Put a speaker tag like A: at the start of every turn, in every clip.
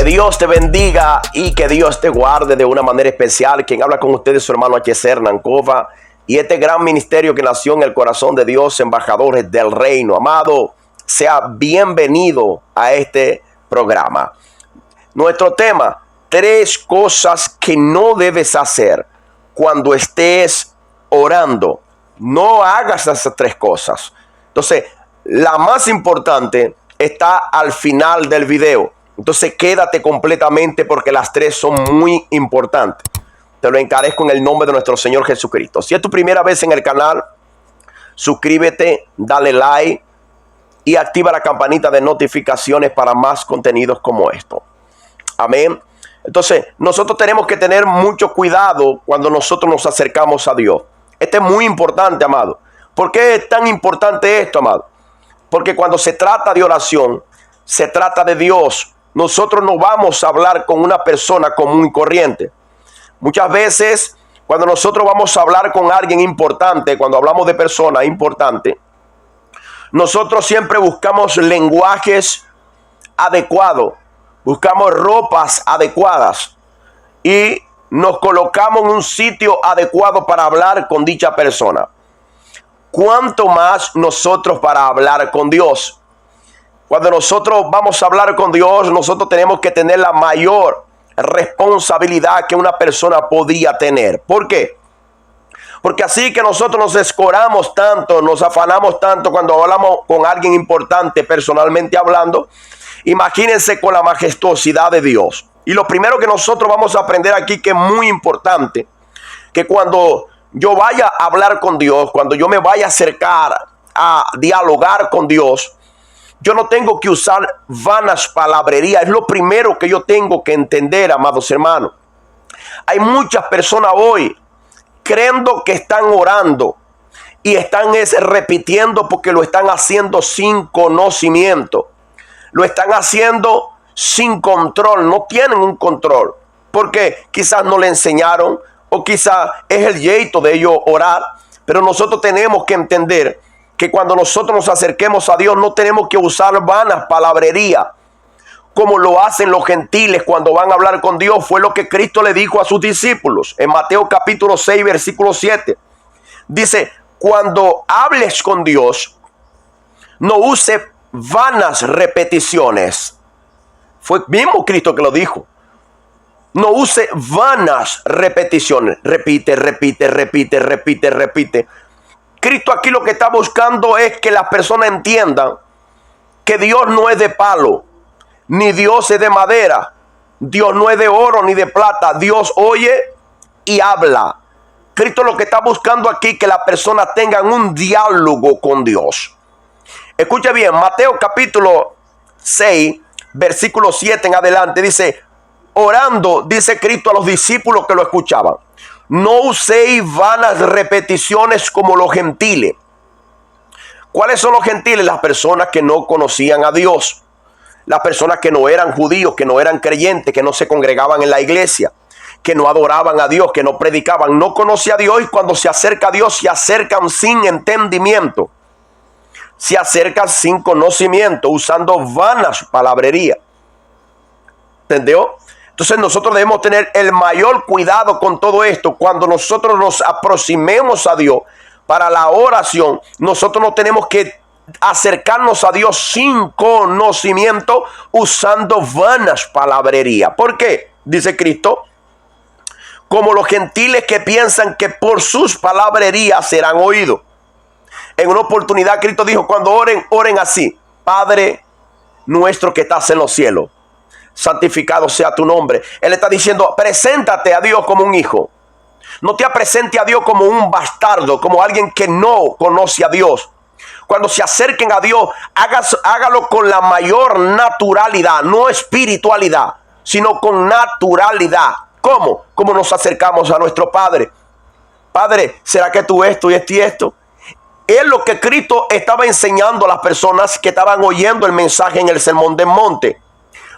A: Dios te bendiga y que Dios te guarde de una manera especial. Quien habla con ustedes es su hermano H.C. Nancova y este gran ministerio que nació en el corazón de Dios, embajadores del reino. Amado, sea bienvenido a este programa. Nuestro tema: 3 cosas que no debes hacer cuando estés orando. No hagas esas 3 cosas. Entonces, la más importante está al final del video. Entonces, quédate completamente porque las 3 son muy importantes. Te lo encarezco en el nombre de nuestro Señor Jesucristo. Si es tu primera vez en el canal, suscríbete, dale like y activa la campanita de notificaciones para más contenidos como esto. Amén. Entonces, nosotros tenemos que tener mucho cuidado cuando nosotros nos acercamos a Dios. Esto es muy importante, amado. ¿Por qué es tan importante esto, amado? Porque cuando se trata de oración, se trata de Dios. Nosotros no vamos a hablar con una persona común y corriente. Muchas veces, cuando nosotros vamos a hablar con alguien importante, cuando hablamos de personas importantes, nosotros siempre buscamos lenguajes adecuados, buscamos ropas adecuadas y nos colocamos en un sitio adecuado para hablar con dicha persona. ¿Cuánto más nosotros para hablar con Dios? Cuando nosotros vamos a hablar con Dios, nosotros tenemos que tener la mayor responsabilidad que una persona podría tener. ¿Por qué? Porque así que nosotros nos escoramos tanto, nos afanamos tanto cuando hablamos con alguien importante, personalmente hablando. Imagínense con la majestuosidad de Dios. Y lo primero que nosotros vamos a aprender aquí, que es muy importante, que cuando yo vaya a hablar con Dios, cuando yo me vaya a acercar a dialogar con Dios, yo no tengo que usar vanas palabrerías. Es lo primero que yo tengo que entender, amados hermanos. Hay muchas personas hoy creyendo que están orando y están repitiendo porque lo están haciendo sin conocimiento. Lo están haciendo sin control. No tienen un control porque quizás no le enseñaron o quizás es el jeito de ellos orar. Pero nosotros tenemos que entender que cuando nosotros nos acerquemos a Dios no tenemos que usar vanas palabrerías como lo hacen los gentiles cuando van a hablar con Dios. Fue lo que Cristo le dijo a sus discípulos en Mateo capítulo 6 versículo 7. Dice: cuando hables con Dios, no use vanas repeticiones. Fue mismo Cristo que lo dijo. No use vanas repeticiones. Repite, repite, repite, repite, repite. Cristo aquí lo que está buscando es que las personas entiendan que Dios no es de palo, ni Dios es de madera. Dios no es de oro ni de plata. Dios oye y habla. Cristo lo que está buscando aquí es que las personas tengan un diálogo con Dios. Escuche bien, Mateo capítulo 6, versículo 7 en adelante, dice: orando, dice Cristo a los discípulos que lo escuchaban: no uséis vanas repeticiones como los gentiles. ¿Cuáles son los gentiles? Las personas que no conocían a Dios. Las personas que no eran judíos, que no eran creyentes, que no se congregaban en la iglesia, que no adoraban a Dios, que no predicaban. No conocía a Dios y cuando se acerca a Dios se acercan sin entendimiento. Se acercan sin conocimiento, usando vanas palabrerías. ¿Entendió? Entonces nosotros debemos tener el mayor cuidado con todo esto. Cuando nosotros nos aproximemos a Dios para la oración, nosotros no tenemos que acercarnos a Dios sin conocimiento, usando vanas palabrerías. ¿Por qué? Dice Cristo: como los gentiles que piensan que por sus palabrerías serán oídos. En una oportunidad Cristo dijo: cuando oren, oren así: Padre nuestro que estás en los cielos, santificado sea tu nombre. Él está diciendo: preséntate a Dios como un hijo. No te presente a Dios como un bastardo, como alguien que no conoce a Dios. Cuando se acerquen a Dios, hágalo con la mayor naturalidad, no espiritualidad, sino con naturalidad. ¿Cómo? ¿Cómo nos acercamos a nuestro Padre? Padre, ¿será que tú esto y esto y esto? Es lo que Cristo estaba enseñando a las personas que estaban oyendo el mensaje en el Sermón del Monte.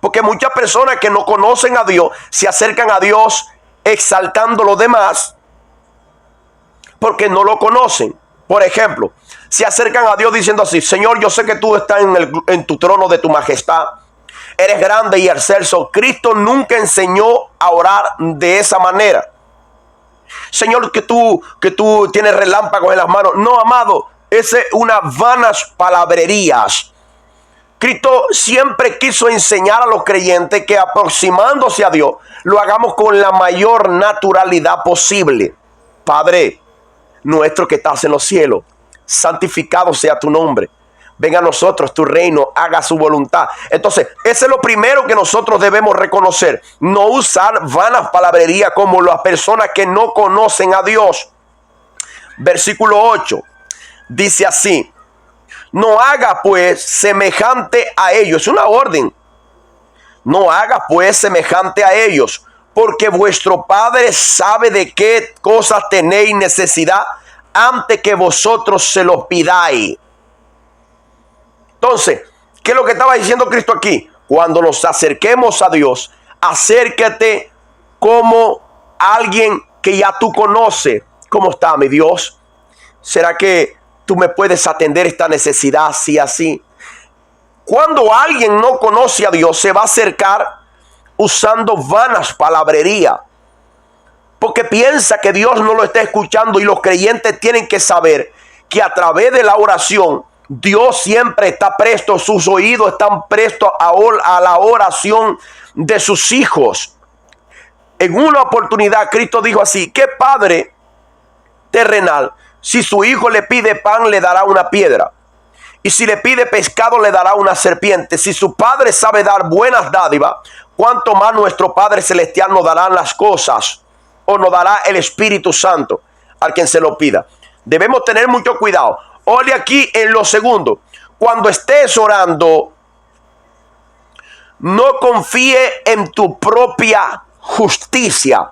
A: Porque muchas personas que no conocen a Dios se acercan a Dios exaltando lo demás porque no lo conocen. Por ejemplo, se acercan a Dios diciendo así: Señor, yo sé que tú estás en tu trono de tu majestad. eres grande y excelso. Cristo nunca enseñó a orar de esa manera. Señor, que tú tienes relámpagos en las manos. No, amado, esa es una vanas palabrerías. Cristo siempre quiso enseñar a los creyentes que aproximándose a Dios, lo hagamos con la mayor naturalidad posible. Padre nuestro que estás en los cielos, santificado sea tu nombre. Venga a nosotros tu reino, haga su voluntad. Entonces, ese es lo primero que nosotros debemos reconocer. No usar vanas palabrerías como las personas que no conocen a Dios. Versículo 8 dice así: no haga pues semejante a ellos. Es una orden. No haga pues semejante a ellos, porque vuestro Padre sabe de qué cosas tenéis necesidad antes que vosotros se los pidáis. Entonces, ¿qué es lo que estaba diciendo Cristo aquí? Cuando nos acerquemos a Dios, acércate como alguien que ya tú conoces. ¿Cómo está mi Dios? ¿Será que tú me puedes atender esta necesidad así, así? Cuando alguien no conoce a Dios, se va a acercar usando vanas palabrerías, porque piensa que Dios no lo está escuchando, y los creyentes tienen que saber que a través de la oración, Dios siempre está presto, sus oídos están prestos a la oración de sus hijos. En una oportunidad Cristo dijo así: ¿qué padre terrenal, si su hijo le pide pan, le dará una piedra? Y si le pide pescado, le dará una serpiente. Si su Padre sabe dar buenas dádivas, ¿cuánto más nuestro Padre Celestial nos dará las cosas, o nos dará el Espíritu Santo al quien se lo pida? Debemos tener mucho cuidado. Oye aquí en lo segundo: cuando estés orando, no confíe en tu propia justicia.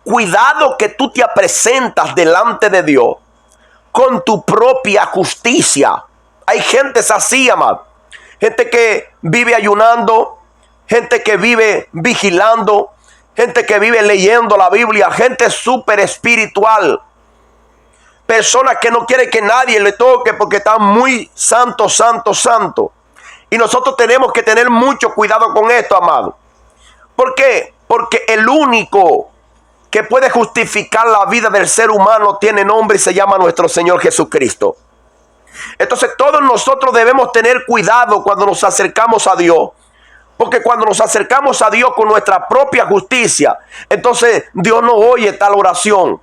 A: Cuidado que tú te presentas delante de Dios con tu propia justicia. Hay gentes así, amado. Gente que vive ayunando, gente que vive vigilando, gente que vive leyendo la Biblia, gente súper espiritual. Personas que no quieren que nadie le toque porque están muy santo, santo, santo. Y nosotros tenemos que tener mucho cuidado con esto, amado. ¿Por qué? Porque el único que puede justificar la vida del ser humano tiene nombre y se llama nuestro Señor Jesucristo. Entonces todos nosotros debemos tener cuidado cuando nos acercamos a Dios, porque cuando nos acercamos a Dios con nuestra propia justicia, entonces Dios no oye tal oración.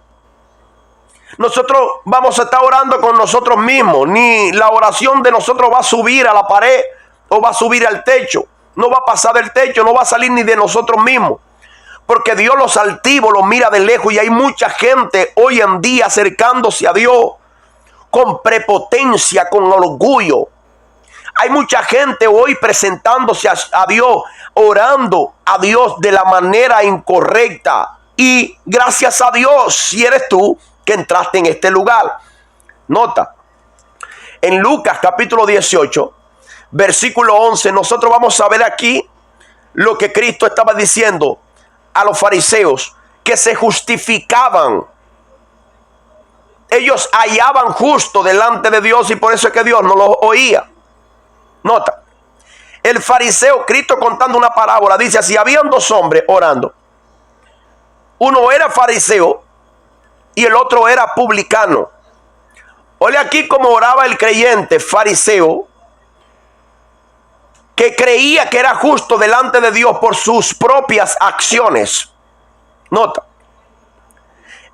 A: Nosotros vamos a estar orando con nosotros mismos. Ni la oración de nosotros va a subir a la pared o va a subir al techo. No va a pasar del techo, no va a salir ni de nosotros mismos, porque Dios los altivos los mira de lejos. Y hay mucha gente hoy en día acercándose a Dios con prepotencia, con orgullo. Hay mucha gente hoy presentándose a Dios, orando a Dios de la manera incorrecta. Y gracias a Dios si eres tú que entraste en este lugar. Nota, en Lucas capítulo 18, versículo 11, nosotros vamos a ver aquí lo que Cristo estaba diciendo a los fariseos, que se justificaban. Ellos hallaban justo delante de Dios, y por eso es que Dios no los oía. Nota, el fariseo, Cristo contando una parábola, dice así: habían dos hombres orando. Uno era fariseo y el otro era publicano. Oye aquí cómo oraba el creyente fariseo, que creía que era justo delante de Dios por sus propias acciones. Nota,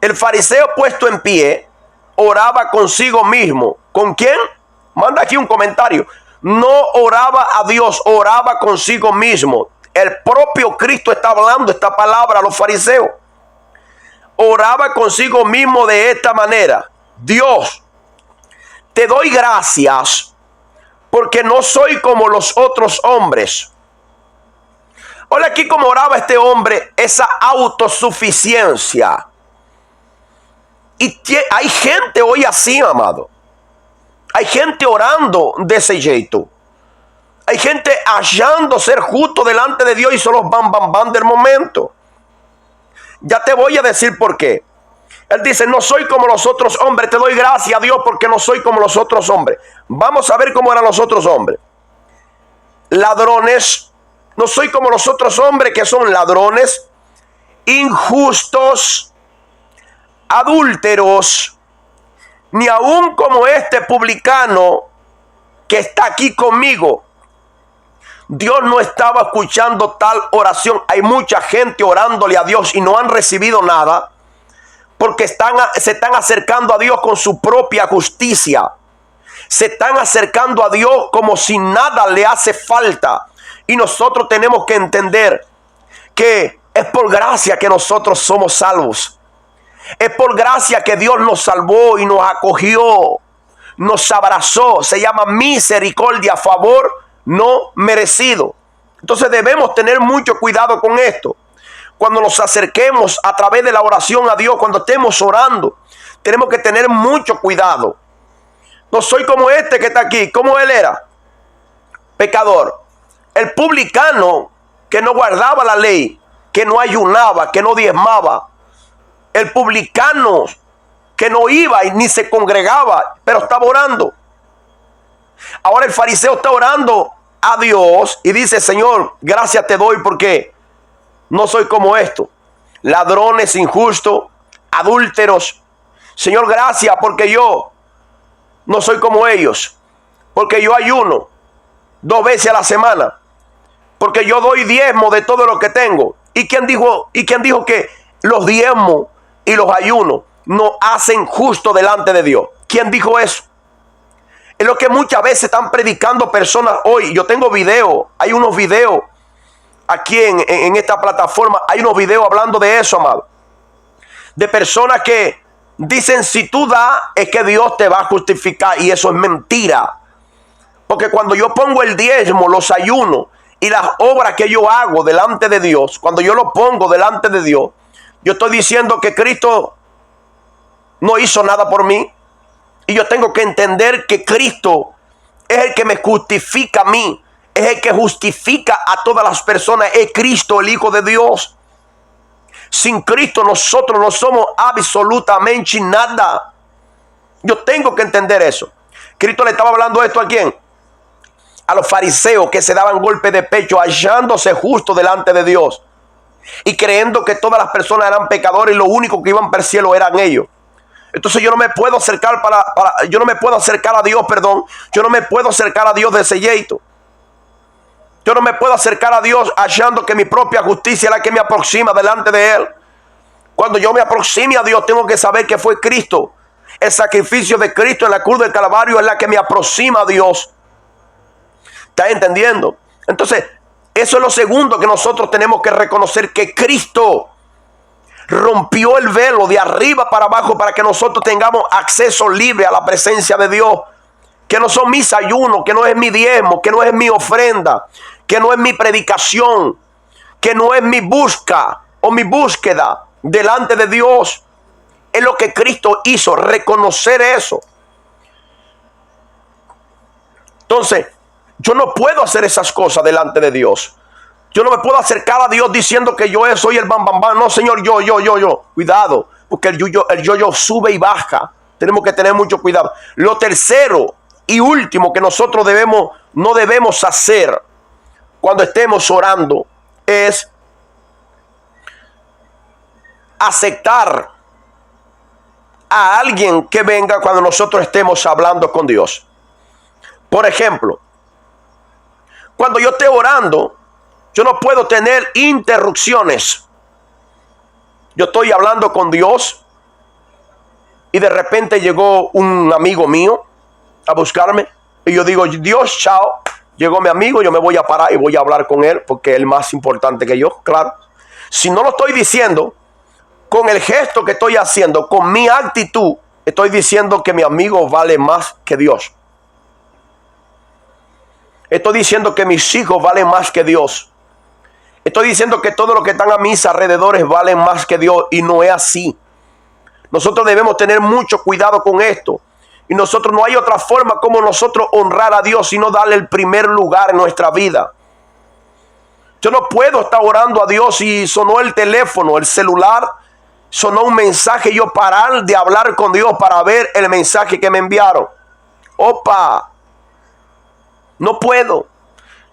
A: el fariseo puesto en pie oraba consigo mismo. ¿Con quién? Manda aquí un comentario. No oraba a Dios, oraba consigo mismo. El propio Cristo está hablando esta palabra a los fariseos. Oraba consigo mismo de esta manera: Dios, te doy gracias porque no soy como los otros hombres. Hola aquí cómo oraba este hombre, esa autosuficiencia. Y hay gente hoy así, amado. Hay gente orando de ese jeito. Hay gente hallando ser justo delante de Dios y son los bam del momento. Ya te voy a decir por qué. Él dice: no soy como los otros hombres. Te doy gracias a Dios porque no soy como los otros hombres. Vamos a ver cómo eran los otros hombres. Ladrones, No soy como los otros hombres que son ladrones, injustos, adúlteros, ni aun como este publicano que está aquí conmigo. Dios no estaba escuchando tal oración. Hay mucha gente orándole a Dios y no han recibido nada porque se están acercando a Dios con su propia justicia. Se están acercando a Dios como si nada le hace falta. Y nosotros tenemos que entender que es por gracia que nosotros somos salvos. Es por gracia que Dios nos salvó y nos acogió, nos abrazó. Se llama misericordia, favor no merecido. Entonces debemos tener mucho cuidado con esto. Cuando nos acerquemos a través de la oración a Dios, cuando estemos orando, tenemos que tener mucho cuidado. No soy como este que está aquí. ¿Cómo él era? Pecador. El publicano que no guardaba la ley, que no ayunaba, que no diezmaba. El publicano que no iba y ni se congregaba, pero estaba orando. Ahora el fariseo está orando a Dios y dice: Señor, gracias te doy porque no soy como esto. Ladrones, injustos, adúlteros. Señor, gracias porque yo no soy como ellos. Porque yo ayuno 2 veces a la semana. Porque yo doy diezmo de todo lo que tengo. ¿Y quién dijo que los diezmos y los ayunos no hacen justo delante de Dios? ¿Quién dijo eso? Es lo que muchas veces están predicando personas hoy. Yo tengo videos, hay unos videos aquí en esta plataforma, hay unos videos hablando de eso, amado. De personas que dicen: si tú das, es que Dios te va a justificar. Y eso es mentira. Porque cuando yo pongo el diezmo, los ayunos y las obras que yo hago delante de Dios, cuando yo lo pongo delante de Dios, yo estoy diciendo que Cristo no hizo nada por mí. Y yo tengo que entender que Cristo es el que me justifica a mí. Es el que justifica a todas las personas. Es Cristo, el Hijo de Dios. Sin Cristo nosotros no somos absolutamente nada. Yo tengo que entender eso. Cristo le estaba hablando esto ¿a quién? A los fariseos que se daban golpe de pecho, hallándose justo delante de Dios y creyendo que todas las personas eran pecadores y lo único que iban para el cielo eran ellos. Entonces yo no me puedo acercar yo no me puedo acercar a Dios, perdón. Yo no me puedo acercar a Dios de ese jeito. Yo no me puedo acercar a Dios hallando que mi propia justicia es la que me aproxima delante de Él. Cuando yo me aproxime a Dios, tengo que saber que fue Cristo. El sacrificio de Cristo en la cruz del Calvario es la que me aproxima a Dios. ¿Estás entendiendo? Entonces, eso es lo segundo que nosotros tenemos que reconocer, que Cristo rompió el velo de arriba para abajo para que nosotros tengamos acceso libre a la presencia de Dios. Que no son mis ayunos, que no es mi diezmo, que no es mi ofrenda, que no es mi predicación, que no es mi busca o mi búsqueda delante de Dios. Es lo que Cristo hizo, reconocer eso. Entonces, yo no puedo hacer esas cosas delante de Dios. Yo no me puedo acercar a Dios diciendo que yo soy el bam, bam, bam. No, Señor, yo. Cuidado, porque el yo sube y baja. Tenemos que tener mucho cuidado. Lo tercero y último que nosotros no debemos hacer cuando estemos orando es aceptar a alguien que venga cuando nosotros estemos hablando con Dios. Por ejemplo, cuando yo esté orando, yo no puedo tener interrupciones. Yo estoy hablando con Dios y de repente llegó un amigo mío a buscarme y yo digo: Dios, chao, llegó mi amigo, yo me voy a parar y voy a hablar con él porque es el más importante que yo, claro. Si no lo estoy diciendo con el gesto que estoy haciendo, con mi actitud, estoy diciendo que mi amigo vale más que Dios. Estoy diciendo que mis hijos valen más que Dios. Estoy diciendo que todos los que están a mis alrededores valen más que Dios, y no es así. Nosotros debemos tener mucho cuidado con esto. Y nosotros, no hay otra forma como nosotros honrar a Dios sino darle el primer lugar en nuestra vida. Yo no puedo estar orando a Dios y sonó el teléfono, el celular, sonó un mensaje y yo parar de hablar con Dios para ver el mensaje que me enviaron. Opa, no puedo.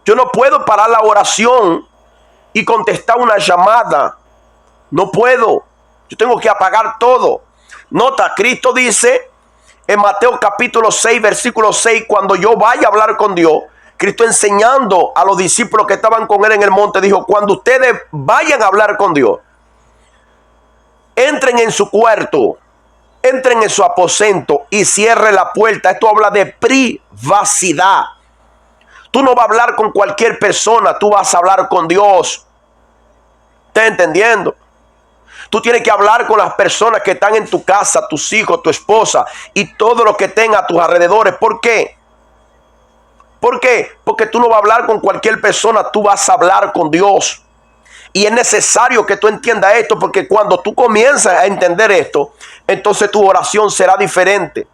A: Yo no puedo parar la oración y contestar una llamada. No puedo. Yo tengo que apagar todo. Nota, Cristo dice en Mateo capítulo 6, versículo 6, cuando yo vaya a hablar con Dios, Cristo enseñando a los discípulos que estaban con él en el monte, dijo, cuando ustedes vayan a hablar con Dios, entren en su cuarto, entren en su aposento y cierren la puerta. Esto habla de privacidad. Tú no vas a hablar con cualquier persona, tú vas a hablar con Dios. ¿Estás entendiendo? Tú tienes que hablar con las personas que están en tu casa, tus hijos, tu esposa y todo lo que tenga a tus alrededores. ¿Por qué? ¿Por qué? Porque tú no vas a hablar con cualquier persona, tú vas a hablar con Dios. Y es necesario que tú entiendas esto, porque cuando tú comienzas a entender esto, entonces tu oración será diferente.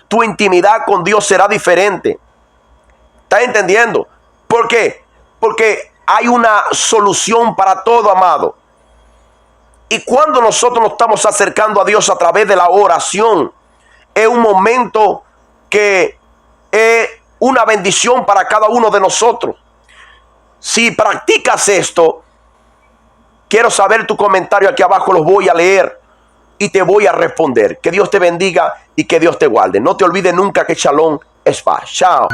A: Tu intimidad con Dios será diferente. ¿Estás entendiendo? ¿Por qué? Porque hay una solución para todo, amado. Y cuando nosotros nos estamos acercando a Dios a través de la oración, es un momento que es una bendición para cada uno de nosotros. Si practicas esto, quiero saber tu comentario aquí abajo, los voy a leer y te voy a responder. Que Dios te bendiga y que Dios te guarde. No te olvides nunca que Shalom es paz. Chao.